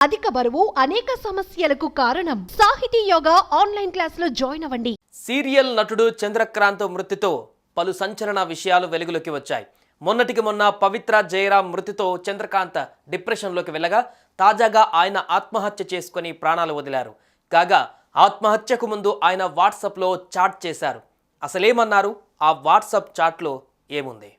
అధిక బరువు అనేక సమస్యలకు కారణం. సాహితీ యోగా ఆన్లైన్ క్లాసులో జాయిన్ అవ్వండి. సీరియల్ నటుడు చంద్రక్రాంత్ మృతితో పలు సంచలన విషయాలు వెలుగులోకి వచ్చాయి. మొన్నటికి మొన్న పవిత్ర జయరాం మృతితో చంద్రకాంత్ డిప్రెషన్లోకి వెళ్ళగా తాజాగా ఆయన ఆత్మహత్య చేసుకుని ప్రాణాలు వదిలారు. కాగా ఆత్మహత్యకు ముందు ఆయన వాట్సాప్లో చాట్ చేశారు. అసలేమన్నారు? ఆ వాట్సాప్ చాట్లో ఏముంది?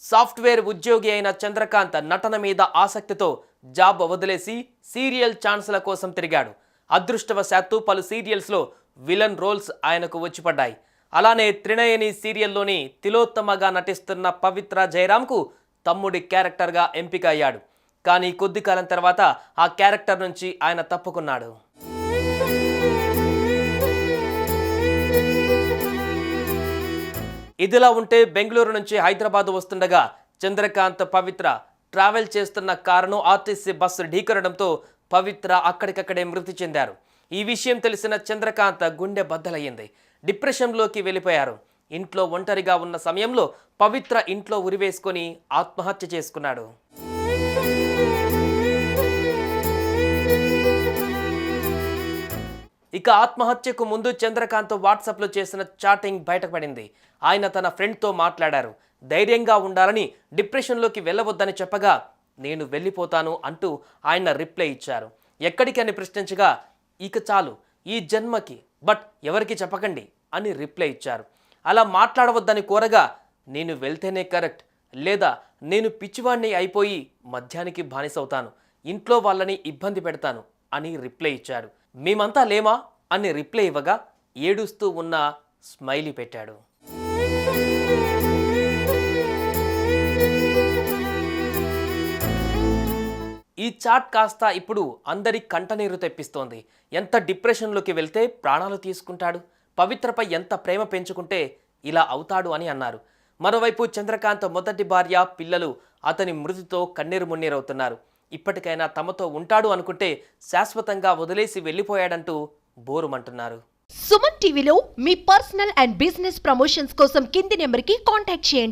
సాఫ్ట్వేర్ ఉద్యోగి అయిన చంద్రకాంత్ నటన మీద ఆసక్తితో జాబ్ వదిలేసి సీరియల్ ఛాన్స్ల కోసం తిరిగాడు. అదృష్టవశాత్తు పలు సీరియల్స్లో విలన్ రోల్స్ ఆయనకు వచ్చిపడ్డాయి. అలానే త్రినయని సీరియల్లోని తిలోత్తమగా నటిస్తున్న పవిత్ర జయరాంకు తమ్ముడి క్యారెక్టర్గా ఎంపిక అయ్యాడు. కానీ కొద్ది కాలం తర్వాత ఆ క్యారెక్టర్ నుంచి ఆయన తప్పుకున్నాడు. ఇదిలా ఉంటే బెంగళూరు నుంచి హైదరాబాద్ వస్తుండగా చంద్రకాంత్ పవిత్ర ట్రావెల్ చేస్తున్న కారును ఆర్టీసీ బస్సు ఢీకొనడంతో పవిత్ర అక్కడికక్కడే మృతి చెందారు. ఈ విషయం తెలిసిన చంద్రకాంత్ గుండె బద్దలయ్యింది. డిప్రెషన్లోకి వెళ్ళిపోయారు. ఇంట్లో ఒంటరిగా ఉన్న సమయంలో పవిత్ర ఇంట్లో ఉరివేసుకొని ఆత్మహత్య చేసుకున్నాడు. ఇక ఆత్మహత్యకు ముందు చంద్రకాంత్ వాట్సాప్లో చేసిన చాటింగ్ బయటపడింది. ఆయన తన ఫ్రెండ్తో మాట్లాడారు. ధైర్యంగా ఉండాలని, డిప్రెషన్లోకి వెళ్ళవద్దని చెప్పగా నేను వెళ్ళిపోతాను అంటూ ఆయన రిప్లై ఇచ్చారు. ఎక్కడికి అని ప్రశ్నించగా ఇక చాలు ఈ జన్మకి, బట్ ఎవరికి చెప్పకండి అని రిప్లై ఇచ్చారు. అలా మాట్లాడవద్దని కోరగా నేను వెళ్తేనే కరెక్ట్, లేదా నేను పిచ్చివాణ్ణి అయిపోయి మద్యానికి బానిసవుతాను, ఇంట్లో వాళ్ళని ఇబ్బంది పెడతాను అని రిప్లై ఇచ్చాడు. మేమంతా లేమా అని రిప్లై ఇవ్వగా ఏడుస్తూ ఉన్న స్మైలీ పెట్టాడు. ఈ చాట్ కాస్త ఇప్పుడు అందరి కంటనీరు తెప్పిస్తోంది. ఎంత డిప్రెషన్లోకి వెళ్తే ప్రాణాలు తీసుకుంటాడు, పవిత్రపై ఎంత ప్రేమ పెంచుకుంటే ఇలా అవుతాడు అని అన్నారు. మరోవైపు చంద్రకాంత్ మొదటి భార్య, పిల్లలు అతని మృతితో కన్నీరు మున్నీరవుతున్నారు. ఇప్పటికైనా తమతో ఉంటాడు అనుకుంటే శాశ్వతంగా వదిలేసి వెళ్ళిపోయాడంటూ బోరుమంటున్నారు. సుమన్ టీవీలో మీ పర్సనల్ అండ్ బిజినెస్ ప్రమోషన్స్ కోసం కింది నెంబర్కి కాంటాక్ట్ చేయండి.